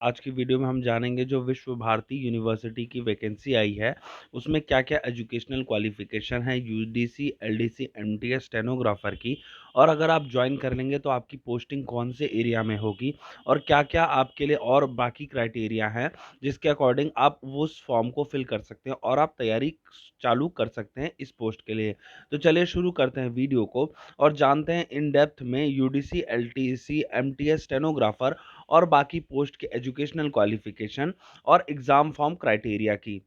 आज की वीडियो में हम जानेंगे जो विश्व भारती यूनिवर्सिटी की वैकेंसी आई है, उसमें क्या-क्या एजुकेशनल क्वालिफ़िकेशन है यूजीसी, एलडीसी, एमटीएस स्टेनोग्राफ़र की और अगर आप जॉइन कर लेंगे तो आपकी पोस्टिंग कौन से एरिया में होगी और क्या-क्या आपके लिए और बाकी क्राइटेरिया हैं, जिसके अकॉर्डिंग आप वो उस फॉर्म को फिल कर सकते हैं और आप तैयारी चालू कर सकते हैं इस पोस्ट के लिए। तो चलिए शुरू करते हैं वीडियो को और जानते हैं इन डेप्थ में यूडीसी, एलटीसी, एमटीएस स्टेनोग्राफ़र और बाकी पोस्ट के एजुकेशनल क्वालिफिकेशन और एग्ज़ाम फॉर्म क्राइटेरिया की।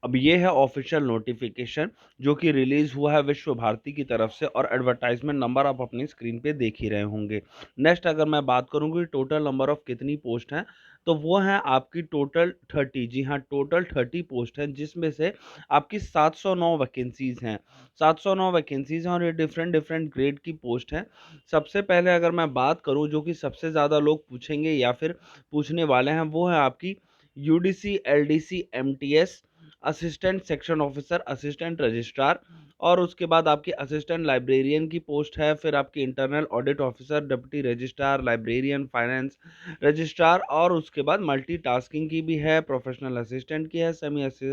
अब ये है ऑफिशियल नोटिफिकेशन जो कि रिलीज़ हुआ है विश्व भारती की तरफ से और एडवर्टाइजमेंट नंबर आप अपनी स्क्रीन पे देख ही रहे होंगे। नेक्स्ट अगर मैं बात करूँ कि टोटल नंबर ऑफ कितनी पोस्ट हैं, तो वो हैं आपकी टोटल 30, जी हाँ, टोटल 30 पोस्ट हैं जिसमें से आपकी 709 वैकेंसीज़ हैं। 709 वैकेंसीज़ हैं और ये डिफरेंट ग्रेड की पोस्ट हैं। सबसे पहले अगर मैं बात करूँ जो कि सबसे ज़्यादा लोग पूछेंगे या फिर पूछने वाले हैं, वो है आपकी UDC, LDC, MTS assistant section officer, assistant registrar और उसके बाद आपकी असिस्टेंट लाइब्रेरियन की पोस्ट है, फिर आपकी internal audit officer, deputy registrar, librarian, finance registrar और उसके बाद मल्टीटास्किंग की भी है, प्रोफेशनल असिस्टेंट की है,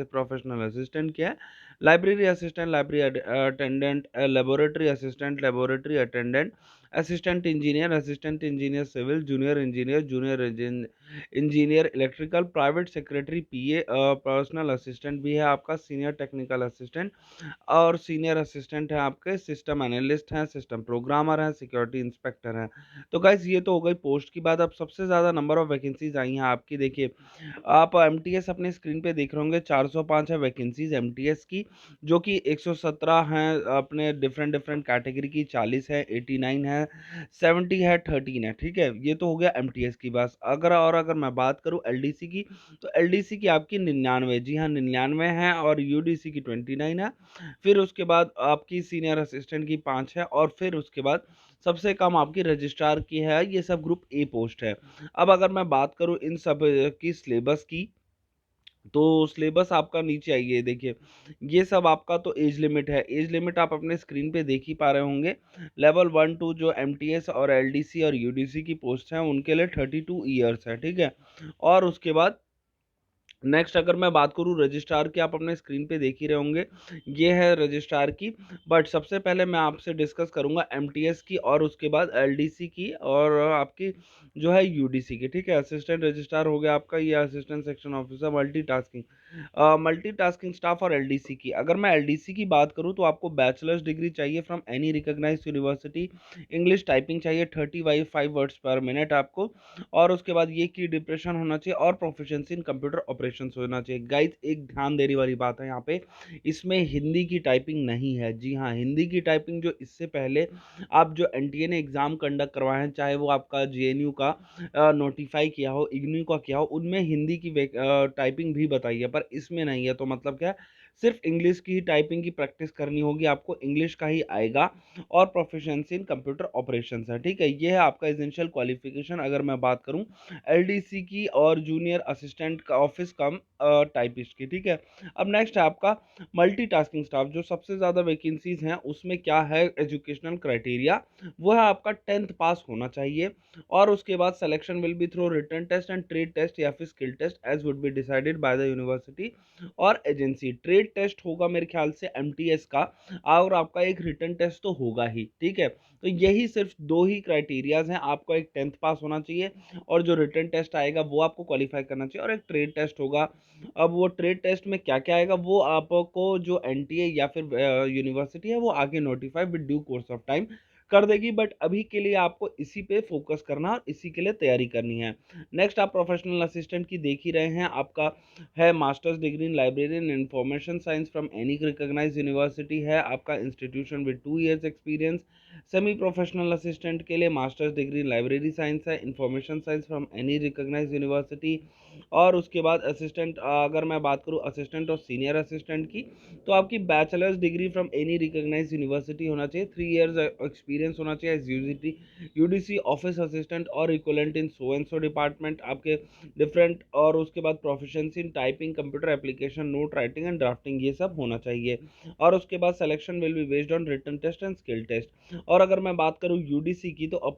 प्रोफेशनल असिस्टेंट की है, library assistant, library attendant, laboratory assistant, laboratory attendant, assistant engineer civil, junior engineer electrical, private secretary PA, personal assistant भी है आपका, सीनियर टेक्निकल असिस्टेंट और सीनियर असिस्टेंट है आपके, सिस्टम एनालिस्ट हैं, सिस्टम प्रोग्रामर हैं, सिक्योरिटी इंस्पेक्टर हैं। तो गाइस ये तो हो गई पोस्ट की बात। अब सबसे ज़्यादा नंबर ऑफ वैकेंसीज आई हैं आपकी, देखिए आप एमटीएस अपने स्क्रीन पे देख रहे होंगे, 405 है वैकेंसीज एमटीएस की, जो कि 117 हैं अपने डिफरेंट कैटेगरी की, 40 है, 89 है, 70 है, 13 है, ठीक है। ये तो हो गया एमटीएस की बात। अगर मैं बात करूँ एलडीसी की, तो एलडीसी की आपकी 99, जी हाँ, 99 है और यूडीसी की 29 है। फिर उसके बाद आपकी सीनियर असिस्टेंट की 5 है और फिर उसके बाद सबसे कम आपकी रजिस्ट्रार की है। ये सब ग्रुप ए पोस्ट है। अब अगर मैं बात करूँ इन सब की सिलेबस की, तो सिलेबस आपका नीचे आइए देखिए, ये सब आपका तो एज लिमिट है। एज लिमिट आप अपने स्क्रीन पे देख ही पा रहे होंगे। लेवल 1-2 जो एमटीएस और एलडीसी और यूडीसी की पोस्ट हैं उनके लिए 32 ईयर्स है, ठीक है। और उसके बाद नेक्स्ट अगर मैं बात करूँ रजिस्ट्रार की, आप अपने स्क्रीन पे देख ही रहे होंगे, ये है रजिस्ट्रार की। बट सबसे पहले मैं आपसे डिस्कस करूँगा एमटीएस की और उसके बाद एलडीसी की और आपकी जो है यूडीसी की, ठीक है। असिस्टेंट रजिस्ट्रार हो गया आपका, ये assistant section officer, multitasking staff और एलडीसी की। अगर मैं एलडीसी की बात करूँ तो आपको बैचलर्स डिग्री चाहिए from any recognised university, English typing चाहिए 35 वर्ड्स पर मिनट आपको और उसके बाद ये की डिप्रेशन होना चाहिए और प्रोफिशिएंसी इन कंप्यूटर ऑपरेशंस होना चाहिए। गाइस एक ध्यान देने वाली बात है यहाँ पे, इसमें हिंदी की टाइपिंग नहीं है। जी हाँ, हिंदी की टाइपिंग जो इससे पहले आप जो एनटीए ने एग्जाम कंडक्ट करवाए हैं, चाहे वो आपका जेएनयू का नोटिफाई किया हो, इग्नू का किया हो, उनमें हिंदी की टाइपिंग भी बताई है, पर इसमें नहीं है। तो मतलब क्या है, सिर्फ इंग्लिश की ही टाइपिंग की प्रैक्टिस करनी होगी आपको, इंग्लिश का ही आएगा और प्रोफिशिएंसी इन कंप्यूटर ऑपरेशंस है, ठीक है। ये है आपका एसेंशियल क्वालिफिकेशन अगर मैं बात करूं एलडीसी की और जूनियर असिस्टेंट का ऑफिस कम टाइपिस्ट की, ठीक है। अब नेक्स्ट है आपका मल्टीटास्किंग स्टाफ, जो सबसे ज़्यादा वैकेंसीज हैं उसमें क्या है एजुकेशनल क्राइटेरिया, वो है आपका 10th पास होना चाहिए और उसके बाद selection will be through written test and trade test या फिर skill test as would be decided by the university और एजेंसी। ट्रेड टेस्ट होगा मेरे ख्याल से एमटीएस का और आपका एक रिटन टेस्ट तो होगा ही, ठीक है। तो यही सिर्फ दो ही क्राइटेरियाज हैं, आपको एक 10th पास होना चाहिए और जो रिटन टेस्ट आएगा वो आपको क्वालिफाई करना चाहिए और एक ट्रेड टेस्ट होगा। अब वो ट्रेड टेस्ट में क्या क्या आएगा वो आपको जो एनटीए या फिर यूनिवर्सिटी है वो आगे notify with due course of time कर देगी, बट अभी के लिए आपको इसी पे फोकस करना और इसी के लिए तैयारी करनी है। नेक्स्ट आप प्रोफेशनल असिस्टेंट की देख ही रहे हैं, आपका है masters degree in library and information science from any recognised university है आपका institution with 2 years experience. Semi professional assistant के लिए masters degree in library science है, information science from any recognised university. और उसके बाद असिस्टेंट अगर मैं बात करूँ असिस्टेंट और सीनियर असिस्टेंट की, तो आपकी bachelors degree from any recognised university होना चाहिए, 3 इयर्स एक्सपीरियंस होना चाहिए एज यूडीसी ऑफिस असिस्टेंट और equivalent in so and so department आपके डिफरेंट। और उसके बाद proficiency in typing, computer application, note writing and drafting, ये सब होना चाहिए। और उसके बाद selection will be based on written test and skill test. और अगर मैं बात करूँ यूडीसी की, तो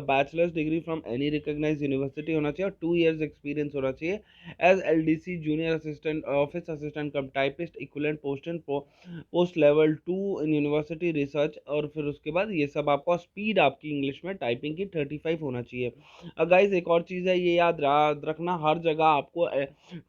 bachelors degree from any recognised university होना चाहिए और 2 इयर्स एक्सपीरियंस होना चाहिए as LDC, junior assistant, office assistant cum typist, equivalent post in post level 2 in university research. और फिर उसके बाद ये सब आपको स्पीड आपकी इंग्लिश में टाइपिंग की 35 होना चाहिए। गाइस एक और चीज़ है, ये याद रखना, हर जगह आपको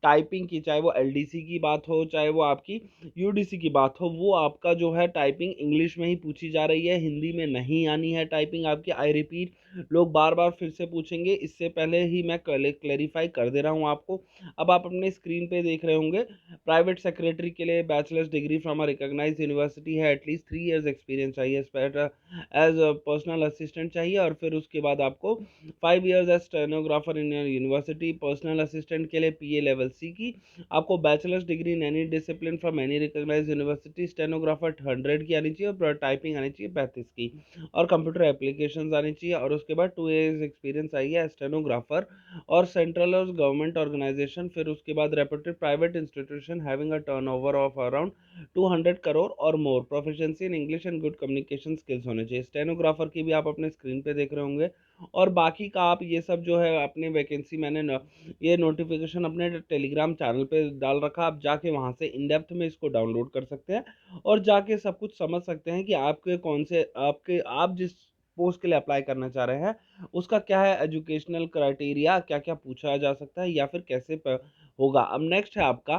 टाइपिंग की, चाहे वो एलडीसी की बात हो चाहे वो आपकी यूडीसी की बात हो, वो आपका जो है टाइपिंग इंग्लिश में ही पूछी जा रही है, हिंदी में नहीं आनी है टाइपिंग आपकी। आई रिपीट, लोग बार बार फिर से पूछेंगे, इससे पहले ही मैं क्लेरिफाई कर दे रहा हूँ आपको। अब आप अपने स्क्रीन पे देख रहे होंगे, प्राइवेट सेक्रेटरी के लिए bachelors degree from a recognized university है, एटलीस्ट 3 इयर्स एक्सपीरियंस चाहिए एज पर्सनल असिस्टेंट चाहिए। और फिर उसके बाद आपको 5 years as stenographer in university, personal assistant के लिए पीए लेवल सी की। आपको bachelors degree in any discipline from any recognised university, stenographer 100 की आनी चाहिए और टाइपिंग आनी चाहिए 35 की, और कंप्यूटर एप्लीकेशंस आनी चाहिए। और उसके बाद 2 इयर्स एक्सपीरियंस चाहिए स्टेनोग्राफर और सेंट्रल और गवर्नमेंट ऑर्गेनाइजेशन। फिर उसके बाद reputed private institution having a turnover of around 200 crore और more, proficiency in English and good communication skills होने चाहिए। स्टेनोग्राफर की भी आप अपने स्क्रीन पे देख रहे होंगे। और बाकी का आप ये सब जो है अपने वैकेंसी, मैंने ये नोटिफिकेशन अपने टेलीग्राम चैनल पे डाल रखा, आप जाके वहाँ से इन डेप्थ में इसको डाउनलोड कर सकते हैं और जाके सब कुछ समझ सकते हैं कि आपके कौन से आप जिस पोस्ट के लिए अप्लाई करना चाह रहे हैं उसका क्या है एजुकेशनल क्राइटेरिया, क्या क्या पूछा जा सकता है या फिर कैसे होगा। अब नेक्स्ट है आपका,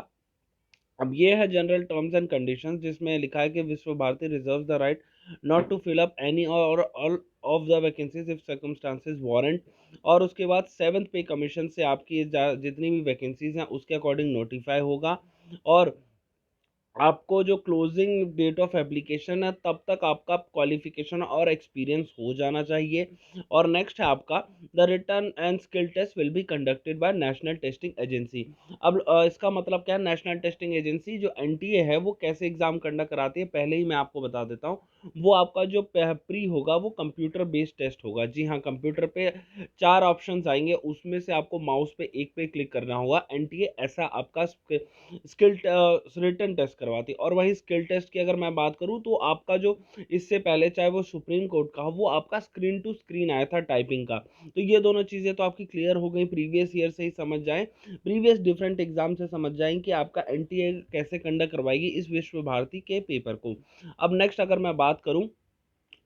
अब ये है जनरल टर्म्स एंड कंडीशंस, जिसमें लिखा है कि Vishwa Bharati reserve the right not to fill up any और all of the vacancies if circumstances warrant. और उसके बाद 7th पे कमीशन से आपकी जितनी भी वैकेंसीज हैं उसके अकॉर्डिंग नोटिफाई होगा। और आपको जो क्लोजिंग डेट ऑफ एप्लीकेशन है तब तक आपका क्वालिफिकेशन और एक्सपीरियंस हो जाना चाहिए। और नेक्स्ट है आपका, the written and skill test will be conducted by national testing agency. अब इसका मतलब क्या है, नेशनल टेस्टिंग एजेंसी जो एनटीए है वो कैसे एग्जाम कंडक्ट कराती है पहले ही मैं आपको बता देता हूँ। वो आपका जो प्री होगा वो कंप्यूटर बेस्ड टेस्ट होगा। जी हाँ, कंप्यूटर पे 4 ऑप्शंस आएंगे, उसमें से आपको माउस पे एक पे क्लिक करना होगा। एनटीए ऐसा आपका स्किल रिटन टेस्ट करवाती है। और वही स्किल टेस्ट की अगर मैं बात करूं तो आपका जो इससे पहले चाहे वो सुप्रीम कोर्ट का हो, वो आपका स्क्रीन टू स्क्रीन आया था टाइपिंग का। तो ये दोनों चीज़ें तो आपकी क्लियर हो गई, प्रीवियस ईयर से ही समझ जाएं, प्रीवियस डिफरेंट एग्जाम से समझ जाएं कि आपका एनटीए कैसे कंडक्ट करवाएगी इस विश्व भारती के पेपर को। अब नेक्स्ट अगर मैं बात करूं,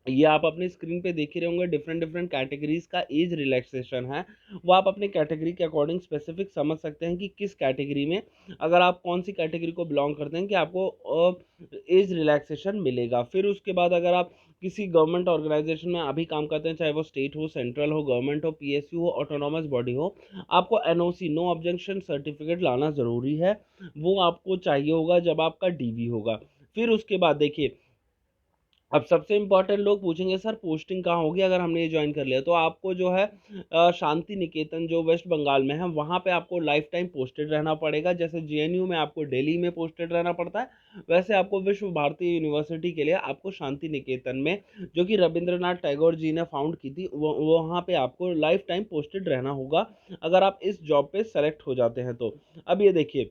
ये आप अपनी स्क्रीन पे देख ही रहे होंगे, डिफरेंट डिफरेंट कैटेगरीज का एज रिलैक्सेशन है। वो आप अपने कैटेगरी के अकॉर्डिंग स्पेसिफिक समझ सकते हैं कि किस कैटेगरी में, अगर आप कौन सी कैटेगरी को बिलोंग करते हैं, कि आपको एज रिलैक्सेशन मिलेगा। फिर उसके बाद अगर आप किसी गवर्नमेंट ऑर्गेनाइजेशन में अभी काम करते हैं, चाहे वो स्टेट हो, सेंट्रल हो, गवर्नमेंट हो, पीएसयू हो, ऑटोनॉमस बॉडी हो, आपको एनओसी, नो ऑब्जेक्शन सर्टिफिकेट लाना ज़रूरी है। वो आपको चाहिए होगा जब आपका डीवी होगा। फिर उसके बाद देखिए, अब सबसे इम्पोर्टेंट लोग पूछेंगे सर पोस्टिंग कहाँ होगी अगर हमने ये ज्वाइन कर लिया, तो आपको जो है शांति निकेतन जो वेस्ट बंगाल में है वहाँ पे आपको लाइफ टाइम पोस्टेड रहना पड़ेगा। जैसे जेएनयू में आपको दिल्ली में पोस्टेड रहना पड़ता है, वैसे आपको विश्व भारती यूनिवर्सिटी के लिए आपको शांति निकेतन में, जो कि रविंद्रनाथ टैगोर जी ने फाउंड की थी, वो वहाँ पे आपको लाइफ टाइम पोस्टेड रहना होगा अगर आप इस जॉब पे सेलेक्ट हो जाते हैं तो। अब ये देखिए,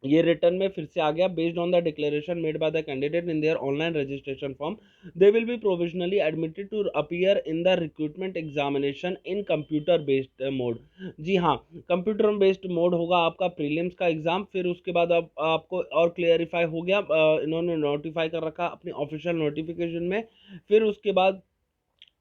ये रिटर्न में फिर से आ गया, based on the declaration made by the candidate in their online registration form they will be provisionally admitted to appear in the recruitment examination in computer based mode. जी हाँ, कंप्यूटर बेस्ड मोड होगा आपका prelims का exam. फिर उसके बाद अब आपको और क्लियरिफाई हो गया, इन्होंने नोटिफाई कर रखा अपनी ऑफिशियल नोटिफिकेशन में। फिर उसके बाद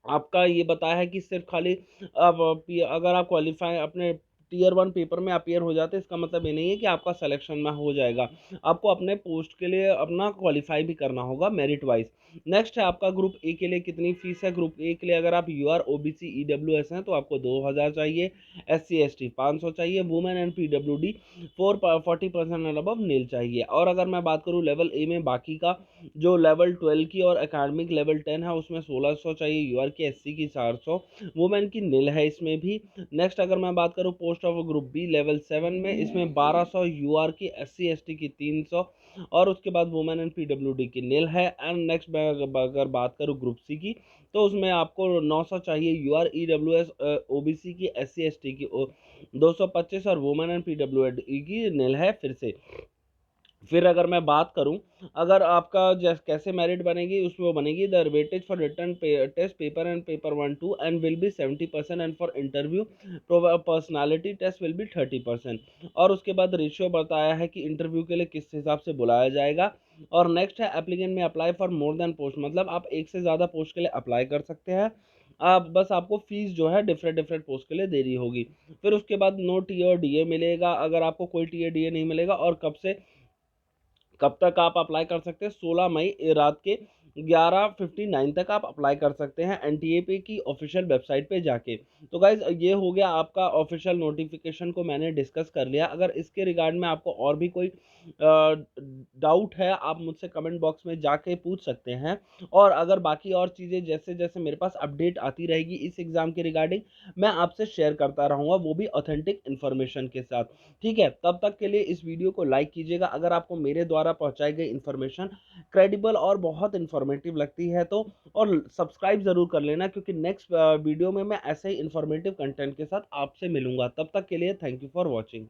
आपका ये बताया है कि सिर्फ खाली, अब अगर आप क्वालिफाई अपने टीयर 1 पेपर में अपियर हो जाते हैं, इसका मतलब ये नहीं है कि आपका सिलेक्शन में हो जाएगा, आपको अपने पोस्ट के लिए अपना क्वालिफाई भी करना होगा मेरिट वाइज। नेक्स्ट है आपका ग्रुप ए के लिए कितनी फीस है। ग्रुप ए के लिए अगर आप यूआर ओबीसी ईडब्ल्यूएस हैं तो आपको 2000 चाहिए, एससी एसटी 500 चाहिए, वुमेन एंड पीडब्ल्यूडी 40% एंड अबव नील चाहिए। और अगर मैं बात करूँ लेवल ए में बाकी का, जो लेवल 12 की और एकेडमिक लेवल 10 है उसमें 1600 चाहिए, यूआर की एससी की 400, वुमेन की नील है इसमें भी। नेक्स्ट अगर मैं बात करूँ post of group B level 7 में, इसमें 1200 यूआर की, एससी एसटी की 300, और उसके बाद वुमेन एंड पीडब्ल्यूडी की नील है। एंड नेक्स्ट मैं अगर बात करूँ ग्रुप सी की, तो उसमें आपको 900 चाहिए यूआर ईडब्ल्यूएस ओबीसी की, एससी एसटी की 225, और वुमेन एंड पीडब्ल्यूडी की नील है फिर से। फिर अगर मैं बात करूं, अगर आपका जैस कैसे मेरिट बनेगी, उसमें वो बनेगी the weightage for written test paper and paper 1 2 and will be 70% and for interview personality test will be 30%। और उसके बाद रेशियो बताया है कि इंटरव्यू के लिए किस हिसाब से बुलाया जाएगा। और नेक्स्ट है एप्लीकेंट में apply for more than post, मतलब आप एक से ज़्यादा पोस्ट के लिए अप्लाई कर सकते हैं। आप बस आपको फीस जो है डिफरेंट डिफरेंट पोस्ट के लिए देनी होगी। फिर उसके बाद नो टी और डीए मिलेगा, अगर आपको कोई टी ए डी ए नहीं मिलेगा। और कब तक आप अप्लाई कर सकते हैं, 16 मई रात के 11:59 तक आप अप्लाई कर सकते हैं एनटीए की ऑफिशियल वेबसाइट पे जाके। तो गाइज ये हो गया आपका ऑफिशियल नोटिफिकेशन को मैंने डिस्कस कर लिया। अगर इसके रिगार्ड में आपको और भी कोई डाउट है, आप मुझसे कमेंट बॉक्स में जाके पूछ सकते हैं। और अगर बाकी और चीज़ें जैसे जैसे मेरे पास अपडेट आती रहेगी इस एग्ज़ाम के रिगार्डिंग, मैं आपसे शेयर करता रहूँगा, वो भी ऑथेंटिक इन्फॉर्मेशन के साथ। ठीक है, तब तक के लिए इस वीडियो को लाइक कीजिएगा। अगर आपको मेरे द्वारा पहुंचाई गई इन्फॉर्मेशन क्रेडिबल और बहुत इन्फॉर्मेटिव लगती है तो, और सब्सक्राइब ज़रूर कर लेना, क्योंकि नेक्स्ट वीडियो में मैं ऐसे ही इन्फॉर्मेटिव कंटेंट के साथ आपसे मिलूंगा। तब तक के लिए थैंक यू फॉर वॉचिंग।